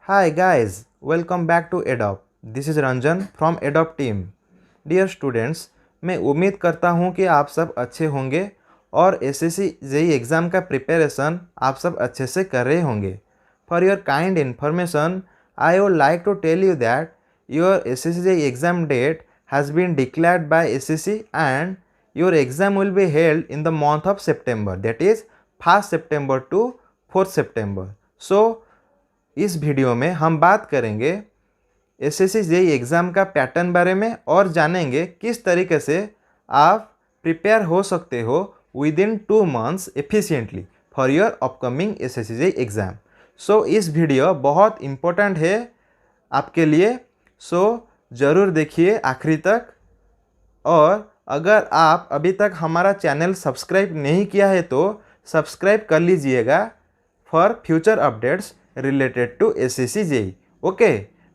Hi guys, welcome back to Adopt. This is Ranjan from Adopt team. Dear students, मैं उम्मीद करता हूँ कि आप सब अच्छे होंगे और एसएससी जेई एग्ज़ाम का प्रिपरेशन आप सब अच्छे से कर रहे होंगे. For your kind information, I would like to tell you that your SSC JE exam date has been declared by SSC and your exam will be held in the month of September, that is 1st September to 4th September. So इस video में हम बात करेंगे SSC JE exam का pattern बारे में और जानेंगे किस तरीके से आप प्रिपेयर हो सकते हो within 2 months efficiently for your upcoming SSC JE exam. So इस वीडियो बहुत इम्पोर्टेंट है आपके लिए. सो ज़रूर देखिए आखिरी तक. और अगर आप अभी तक हमारा चैनल सब्सक्राइब नहीं किया है तो सब्सक्राइब कर लीजिएगा for future updates related to SSC JE. Okay,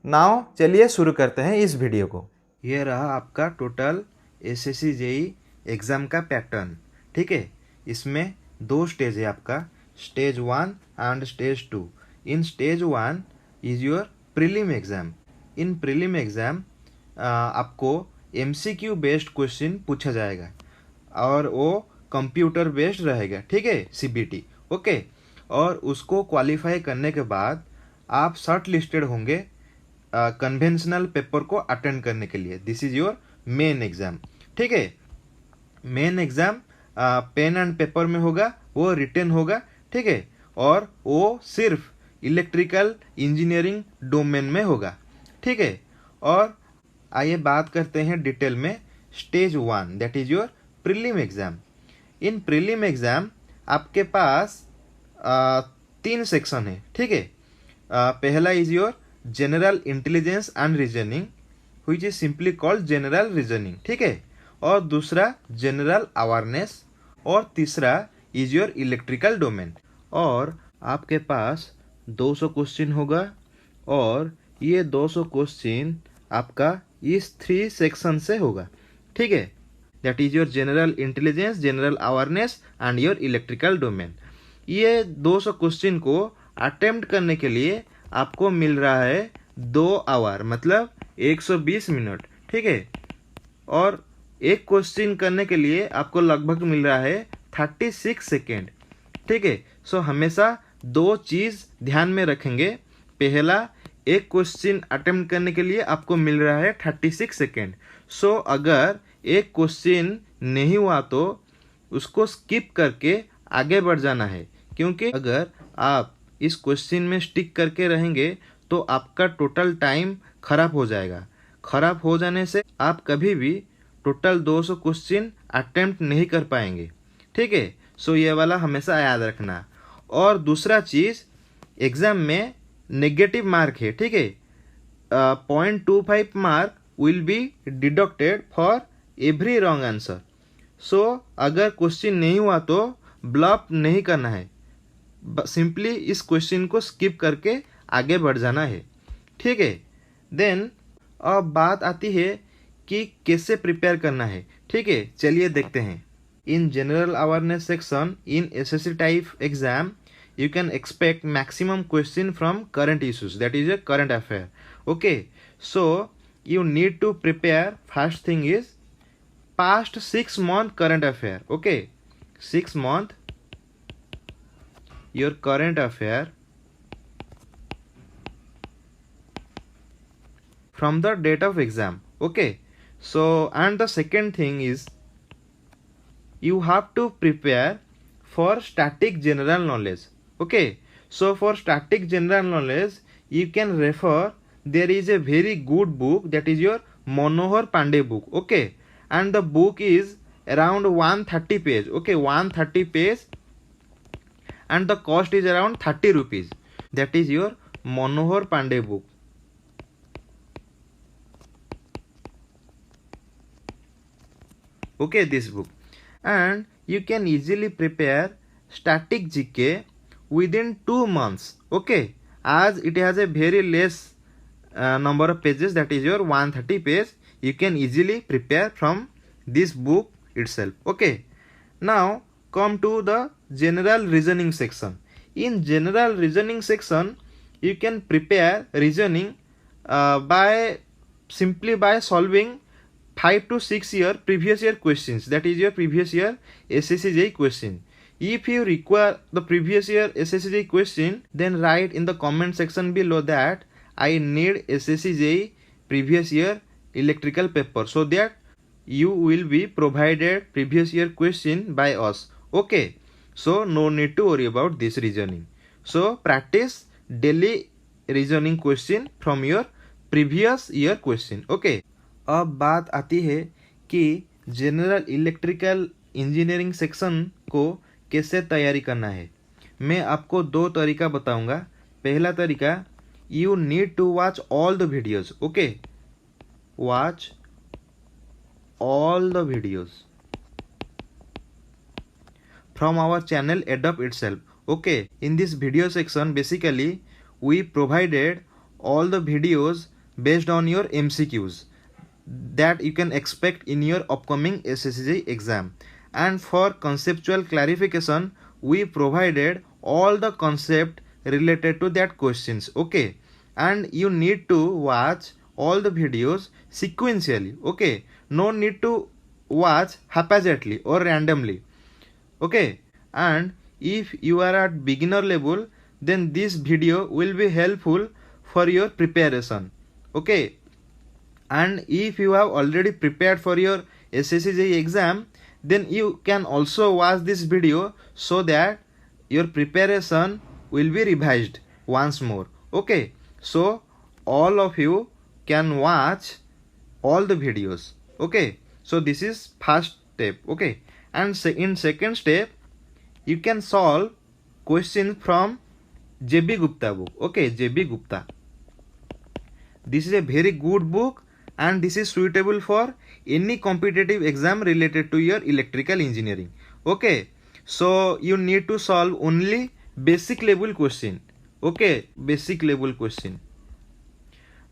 now चलिए शुरू करते हैं इस वीडियो को. ये रहा आपका टोटल एसएससी जेई एग्ज़ाम का पैटर्न. ठीक है, इसमें 2 स्टेज है आपका, stage 1 and stage 2. In stage 1 is your prelim exam. In prelim exam आपको एमसीक्यू बेस्ड क्वेश्चन पूछा जाएगा और वो कंप्यूटर बेस्ड रहेगा. ठीक है, सीबीटी. ओके, और उसको क्वालिफाई करने के बाद आप शॉर्ट लिस्टेड होंगे कन्वेंशनल पेपर को अटेंड करने के लिए. This is your main exam. ठीक है, main exam pen and paper में होगा, वो रिटन होगा. ठीक है, और वो सिर्फ इलेक्ट्रिकल इंजीनियरिंग डोमेन में होगा. ठीक है, और आइए बात करते हैं डिटेल में stage 1, that is your prelim exam. In prelim exam आपके पास 3 सेक्शन है. ठीक है, पहला is your general intelligence and reasoning which is simply called general reasoning. ठीक है, और दूसरा जनरल अवेयरनेस, और तीसरा इज योर इलेक्ट्रिकल डोमेन. और आपके पास 200 क्वेश्चन होगा और ये 200 क्वेश्चन आपका इस 3 सेक्शन से होगा. ठीक है, that is your general intelligence, general awareness and your electrical domain. ये 200 क्वेश्चन को अटेम्प्ट करने के लिए आपको मिल रहा है 2 आवर, मतलब 120 मिनट. ठीक है, और एक क्वेश्चन करने के लिए आपको लगभग मिल रहा है 36 सेकेंड. ठीक है, सो हमेशा 2 चीज़ ध्यान में रखेंगे. पहला, एक क्वेश्चन अटेम्प्ट करने के लिए आपको मिल रहा है 36 सेकेंड. सो अगर एक क्वेश्चन नहीं हुआ तो उसको स्किप करके आगे बढ़ जाना है, क्योंकि अगर आप इस क्वेश्चन में स्टिक करके रहेंगे तो आपका टोटल टाइम खराब हो जाएगा. खराब हो जाने से आप कभी भी टोटल 200 क्वेश्चन अटेम्प्ट नहीं कर पाएंगे. ठीक है, सो ये वाला हमेशा याद रखना. और दूसरा चीज़, एग्ज़ाम में नेगेटिव मार्क है. ठीक है, 0.25 mark will be deducted for every wrong answer. So अगर क्वेश्चन नहीं हुआ तो ब्लफ नहीं करना है, सिंपली इस क्वेश्चन को स्किप करके आगे बढ़ जाना है. ठीक है, देन अब बात आती है कि कैसे प्रिपेयर करना है. ठीक है, चलिए देखते हैं. In general awareness section in SSC type exam you can expect maximum question from current issues, that is a current affair. Okay, so you need to prepare. First thing is past 6 month current affair. Okay, 6 month your current affair from the date of exam. Okay, so and the second thing is you have to prepare for static general knowledge. Okay, so for static general knowledge you can refer, there is a very good book, that is your Manohar Pandey book. Okay, and the book is around 130 page. Okay, 130 page and the cost is around 30 rupees. That is your Manohar Pandey book. Okay, this book, and you can easily prepare static GK within 2 months. Okay, as it has a very less number of pages, that is your 130 page, you can easily prepare from this book itself. Okay, now come to the general reasoning section. In general reasoning section you can prepare reasoning simply by solving 5 to 6 year previous year questions, that is your previous year SSC question. If you require the previous year SSC question, then write in the comment section below that I need SSC previous year electrical paper, so that you will be provided previous year question by us. Okay, so no need to worry about this reasoning. So practice daily reasoning question from your previous year question. Okay, अब बात आती है कि general electrical engineering section को कैसे तैयारी करना है. मैं आपको 2 तरीका बताऊंगा. पहला तरीका, you need to watch all the videos. Okay, watch all the videos from our channel Adopt itself. Okay, in this video section basically we provided all the videos based on your MCQs that you can expect in your upcoming SSC exam, and for conceptual clarification we provided all the concept related to that questions. Okay, and you need to watch all the videos sequentially. Okay, no need to watch haphazardly or randomly. Okay, and if you are at beginner level, then this video will be helpful for your preparation. Okay, and if you have already prepared for your SSC exam, then you can also watch this video so that your preparation will be revised once more. Okay, so all of you can watch all the videos. Okay, so this is first step. Okay, and in second step you can solve questions from J.B. Gupta book. Okay, J.B. Gupta, this is a very good book and this is suitable for any competitive exam related to your electrical engineering. Okay, so you need to solve only basic level question. Okay, basic level question.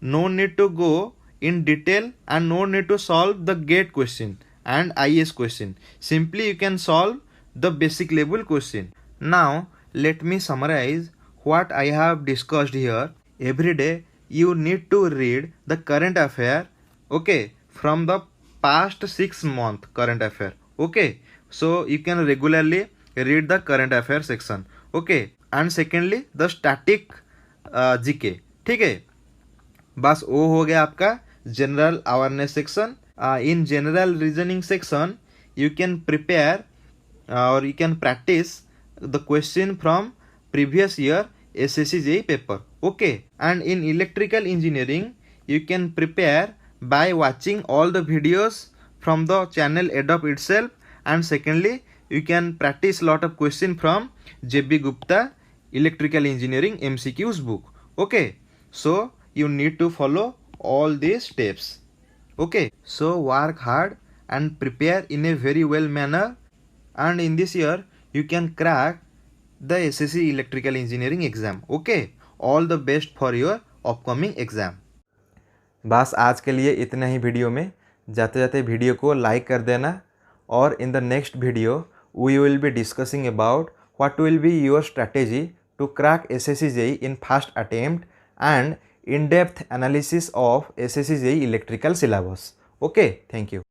No need to go in detail and no need to solve the GATE question and IS question. Simply you can solve the basic level question. Now let me summarize what I have discussed here. Every day you need to read the current affair. Okay, from the past 6 month current affair. Okay, so you can regularly read the current affair section. Okay, and secondly the static GK. ठीक है, बस वो हो गया आपका general awareness section. In general reasoning section you can prepare or you can practice the question from previous year SSC JEE paper. Okay, and in electrical engineering you can prepare by watching all the videos from the channel Adopt itself, and secondly you can practice lot of question from J.B. Gupta electrical engineering MCQs book. Okay, so you need to follow all these steps. Okay, so work hard and prepare in a very well manner, and in this year you can crack the SSC electrical engineering exam. Okay, all the best for your upcoming exam. बस आज के लिए इतना ही video में. जाते जाते video को like कर देना, और in the next video we will be discussing about what will be your strategy to crack SSC JEE in first attempt and in-depth analysis of SSC JEE electrical syllabus. Okay, thank you.